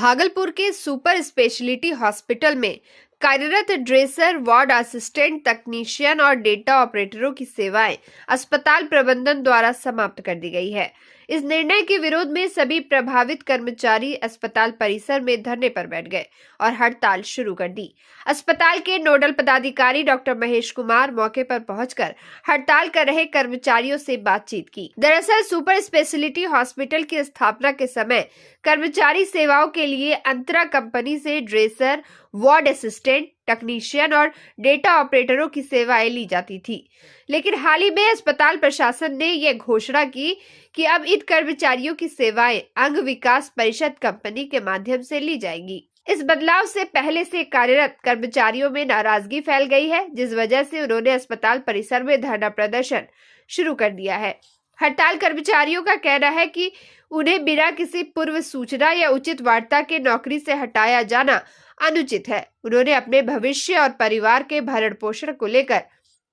भागलपुर के super speciality hospital में कार्यरत ड्रेसर, वार्ड असिस्टेंट, तकनीशियन और डेटा ऑपरेटरों की सेवाएं अस्पताल प्रबंधन द्वारा समाप्त कर दी गई है। इस निर्णय के विरोध में सभी प्रभावित कर्मचारी अस्पताल परिसर में धरने पर बैठ गए और हड़ताल शुरू कर दी। अस्पताल के नोडल पदाधिकारी डॉक्टर महेश कुमार मौके पर पहुंचकर हड़ताल कर रहे कर्मचारियों से बातचीत की। दरअसल सुपर स्पेशलिटी हॉस्पिटल की स्थापना के समय कर्मचारी सेवाओं के लिए अंतरा कंपनी से ड्रेसर, वार्ड असिस्टेंट, टेक्नीशियन और डेटा ऑपरेटरों की सेवाएं ली जाती थी। लेकिन हाल ही में अस्पताल प्रशासन ने यह घोषणा की कि अब इन कर्मचारियों की सेवाएं अंग विकास परिषद कंपनी के माध्यम से ली जाएगी। इस बदलाव से पहले से कार्यरत कर्मचारियों में नाराजगी फैल गई है, जिस वजह से उन्होंने अस्पताल परिसर में धरना प्रदर्शन शुरू कर दिया है। हड़ताल कर्मचारियों का कहना है कि उन्हें बिना किसी पूर्व सूचना या उचित वार्ता के नौकरी से हटाया जाना अनुचित है। उन्होंने अपने भविष्य और परिवार के भरण पोषण को लेकर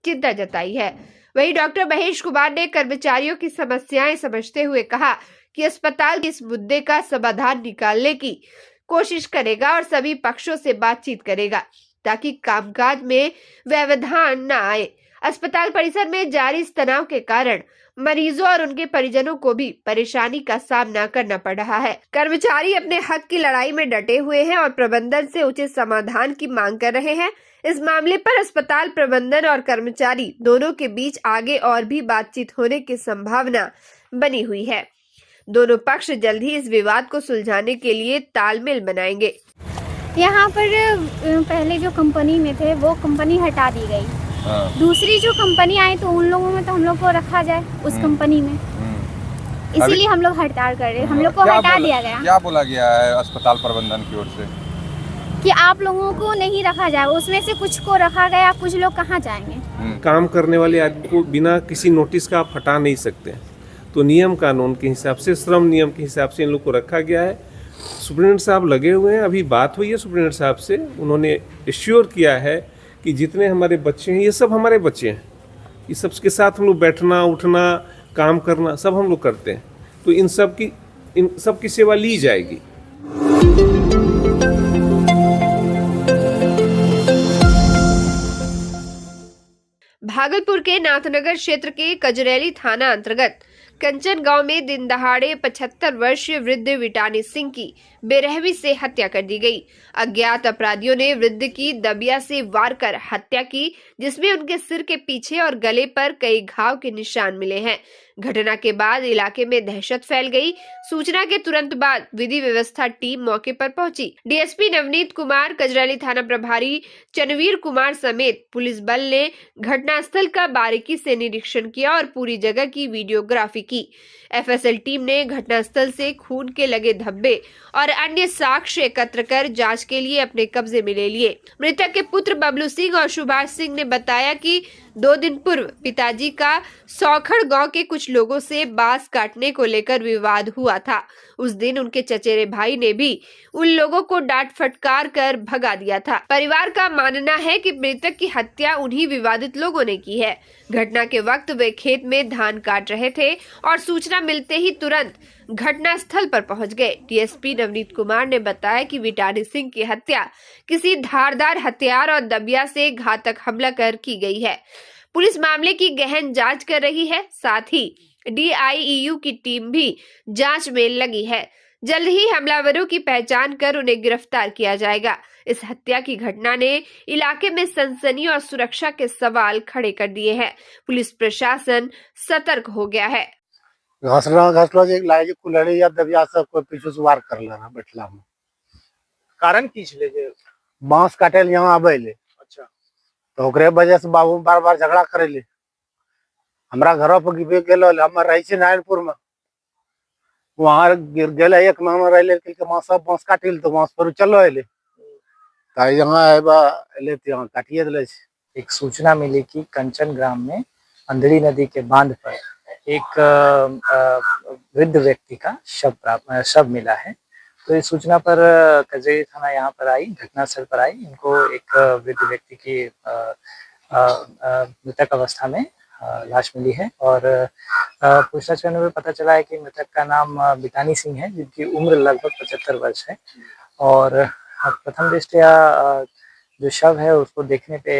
चिंता जताई है। वहीं डॉक्टर महेश कुमार ने कर्मचारियों की समस्याएं समझते हुए कहा कि अस्पताल इस मुद्दे का समाधान निकालने की कोशिश करेगा और सभी पक्षों से बातचीत करेगा ताकि कामकाज में व्यवधान न आए। अस्पताल परिसर में जारी इस तनाव के कारण मरीजों और उनके परिजनों को भी परेशानी का सामना करना पड़ रहा है। कर्मचारी अपने हक की लड़ाई में डटे हुए हैं और प्रबंधन से उचित समाधान की मांग कर रहे हैं। इस मामले पर अस्पताल प्रबंधन और कर्मचारी दोनों के बीच आगे और भी बातचीत होने की संभावना बनी हुई है। दोनों पक्ष जल्द ही इस विवाद को सुलझाने के लिए तालमेल बनाएंगे। यहाँ पर पहले जो कंपनी में थे वो कंपनी हटा दी गई। दूसरी जो कंपनी आई तो उन लोगों में तो हम लोग को रखा जाए उस कंपनी में, इसीलिए हम लोग हड़ताल कर रहे हैं। हम लोग को हटा दिया गया। क्या बोला गया है अस्पताल प्रबंधन की ओर से कि आप लोगों को नहीं रखा जाए, उसमें से कुछ को रखा गया, कुछ लोग कहाँ जाएंगे। काम करने वाले आदमी को बिना किसी नोटिस का आप हटा नहीं सकते, तो नियम कानून के हिसाब से, श्रम नियम के हिसाब से इन लोग को रखा गया है। सुप्रीटेंडेंट साहब लगे हुए हैं, अभी बात हुई है सुप्रीटेंडेंट साहब से, उन्होंने एश्योर किया है कि जितने हमारे बच्चे हैं ये सब हमारे बच्चे हैं, ये सब के साथ हम लोग बैठना उठना काम करना सब हम लोग करते हैं, तो इन सब की सेवा ली जाएगी। भागलपुर के नाथनगर क्षेत्र के कजरैली थाना अंतर्गत कंचन गांव में दिन दहाड़े 75 वर्षीय वृद्ध विटानी सिंह की बेरहमी से हत्या कर दी गई। अज्ञात अपराधियों ने वृद्ध की दबिया से वार कर हत्या की, जिसमें उनके सिर के पीछे और गले पर कई घाव के निशान मिले हैं। घटना के बाद इलाके में दहशत फैल गई। सूचना के तुरंत बाद विधि व्यवस्था टीम मौके पर पहुंची। डीएसपी नवनीत कुमार, कजरैली थाना प्रभारी चनवीर कुमार समेत पुलिस बल ने घटनास्थल का बारीकी से निरीक्षण किया और पूरी जगह की वीडियोग्राफी की। एफएसएल टीम ने घटनास्थल से खून के लगे धब्बे और अन्य साक्ष्य एकत्र कर जांच के लिए अपने कब्जे में ले लिए। मृतक के पुत्र बबलू सिंह और सुभाष सिंह ने बताया कि 2 दिन पूर्व पिताजी का सौखड़ गांव के कुछ लोगों से बांस काटने को लेकर विवाद हुआ था। उस दिन उनके चचेरे भाई ने भी उन लोगों को डांट फटकार कर भगा दिया था। परिवार का मानना है कि मृतक की हत्या उन्हीं विवादित लोगों ने की है। घटना के वक्त वे खेत में धान काट रहे थे और सूचना मिलते ही तुरंत घटनास्थल पर पहुंच गए। डीएसपी नवनीत कुमार ने बताया कि विटानी सिंह की हत्या किसी धारदार हथियार और दबिया से घातक हमला कर की गई है। पुलिस मामले की गहन जांच कर रही है। साथ ही डीआईईयू की टीम भी जांच में लगी है। जल्द ही हमलावरों की पहचान कर उन्हें गिरफ्तार किया जाएगा। इस हत्या की घटना ने इलाके में सनसनी और सुरक्षा के सवाल खड़े कर दिए हैं। पुलिस प्रशासन सतर्क हो गया है। घसला जे लागे कुलड़ी या दबिया सब कोई पीछे से वार कर लेना बैठला में। कारण की छले जे बांस काटे ले यहाँ आबे ले। अच्छा, तो ओकरे वजह से बाबू बार-बार झगड़ा करे ले। हमरा घर पर गिबे गेलो, हम रही छे नारायणपुर में, वहां गिर गेले 1 महीना रहले के सब बांस काटिल, तो बांस पर चलो आइले, त यहाँ आबा ले त यहाँ काटिए देले छे। एक सूचना मिली कि कंचन ग्राम में अंधड़ी नदी के बांध पर एक वृद्ध व्यक्ति का शव मिला है। तो इस सूचना पर कजरैली थाना यहाँ पर आई, घटनास्थल पर आई। इनको एक वृद्ध व्यक्ति की मृतक अवस्था में लाश मिली है और पूछताछ करने में पता चला है कि मृतक का नाम विटानी सिंह है, जिनकी उम्र लगभग 75 वर्ष है और प्रथम दृष्टया जो शव है उसको देखने पे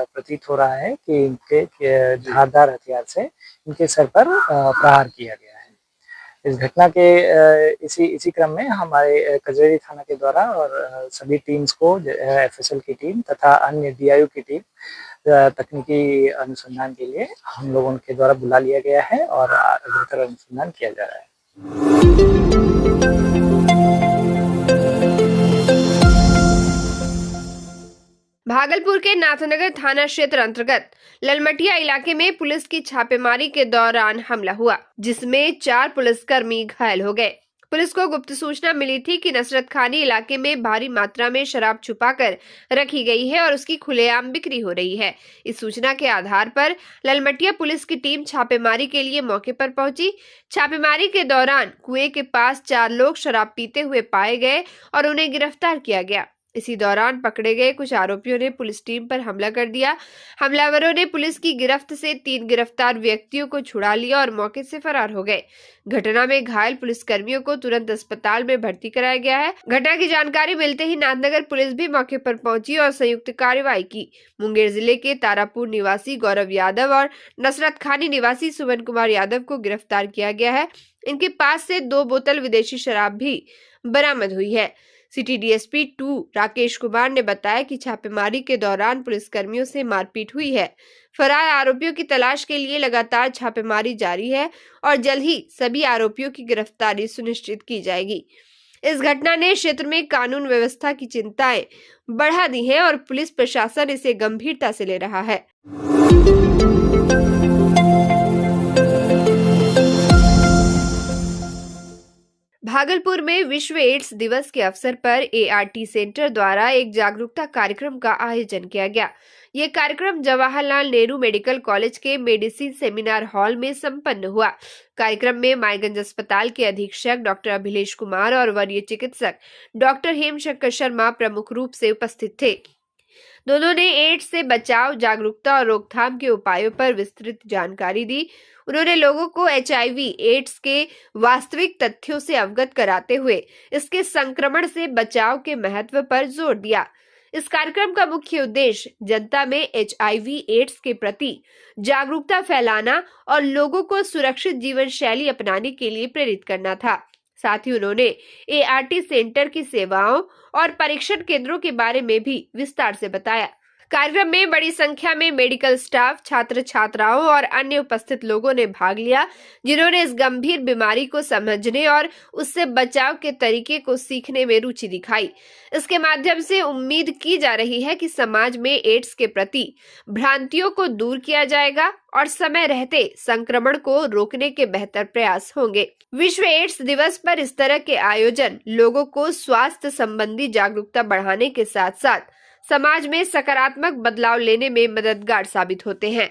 प्रतीत हो रहा है कि इनके धारदार हथियार से इनके सर पर प्रहार किया गया है। इस घटना के इसी क्रम में हमारे कजरेरी थाना के द्वारा और सभी टीम्स को एफएसएल की टीम तथा अन्य डीआईयू की टीम तकनीकी अनुसंधान के लिए हम लोगों के द्वारा बुला लिया गया है और अग्रतर अनुसंधान किया जा रहा है। भागलपुर के नाथनगर थाना क्षेत्र अंतर्गत ललमटिया इलाके में पुलिस की छापेमारी के दौरान हमला हुआ, जिसमें 4 पुलिसकर्मी घायल हो गए। पुलिस को गुप्त सूचना मिली थी कि नुसरत खानी इलाके में भारी मात्रा में शराब छुपाकर रखी गई है और उसकी खुलेआम बिक्री हो रही है। इस सूचना के आधार पर ललमटिया पुलिस की टीम छापेमारी के लिए मौके पर पहुंची। छापेमारी के दौरान कुएं के पास 4 लोग शराब पीते हुए पाए गए और उन्हें गिरफ्तार किया गया। इसी दौरान पकड़े गए कुछ आरोपियों ने पुलिस टीम पर हमला कर दिया। हमलावरों ने पुलिस की गिरफ्त से 3 गिरफ्तार व्यक्तियों को छुड़ा लिया और मौके से फरार हो गए। घटना में घायल पुलिसकर्मियों को तुरंत अस्पताल में भर्ती कराया गया है। घटना की जानकारी मिलते ही नाथनगर पुलिस भी मौके पर पहुंची और संयुक्त कार्रवाई की। मुंगेर जिले के तारापुर निवासी गौरव यादव और नुसरत खानी निवासी सुमन कुमार यादव को गिरफ्तार किया गया है। इनके पास से 2 बोतल विदेशी शराब भी बरामद हुई है। सिटी डीएसपी 2 राकेश कुमार ने बताया कि छापेमारी के दौरान पुलिसकर्मियों से मारपीट हुई है। फरार आरोपियों की तलाश के लिए लगातार छापेमारी जारी है और जल्द ही सभी आरोपियों की गिरफ्तारी सुनिश्चित की जाएगी। इस घटना ने क्षेत्र में कानून व्यवस्था की चिंताएं बढ़ा दी हैं और पुलिस प्रशासन इसे गंभीरता से ले रहा है। भागलपुर में विश्व एड्स दिवस के अवसर पर एआरटी सेंटर द्वारा एक जागरूकता कार्यक्रम का आयोजन किया गया। ये कार्यक्रम जवाहरलाल नेहरू मेडिकल कॉलेज के मेडिसिन सेमिनार हॉल में संपन्न हुआ। कार्यक्रम में मायगंज अस्पताल के अधीक्षक डॉक्टर अभिलेश कुमार और वरीय चिकित्सक डॉक्टर हेमशंकर शर्मा प्रमुख रूप से उपस्थित थे। दोनों ने एड्स से बचाव, जागरूकता और रोकथाम के उपायों पर विस्तृत जानकारी दी। उन्होंने लोगों को एचआईवी एड्स के वास्तविक तथ्यों से अवगत कराते हुए इसके संक्रमण से बचाव के महत्व पर जोर दिया। इस कार्यक्रम का मुख्य उद्देश्य जनता में एचआईवी एड्स के प्रति जागरूकता फैलाना और लोगों को सुरक्षित जीवन शैली अपनाने के लिए प्रेरित करना था। साथ ही उन्होंने एआरटी सेंटर की सेवाओं और परीक्षण केंद्रों के बारे में भी विस्तार से बताया। कार्यक्रम में बड़ी संख्या में मेडिकल स्टाफ, छात्र छात्राओं और अन्य उपस्थित लोगों ने भाग लिया, जिन्होंने इस गंभीर बीमारी को समझने और उससे बचाव के तरीके को सीखने में रुचि दिखाई। इसके माध्यम से उम्मीद की जा रही है कि समाज में एड्स के प्रति भ्रांतियों को दूर किया जाएगा और समय रहते संक्रमण को रोकने के बेहतर प्रयास होंगे। विश्व एड्स दिवस पर इस तरह के आयोजन लोगों को स्वास्थ्य संबंधी जागरूकता बढ़ाने के साथ साथ समाज में सकारात्मक बदलाव लेने में मददगार साबित होते हैं।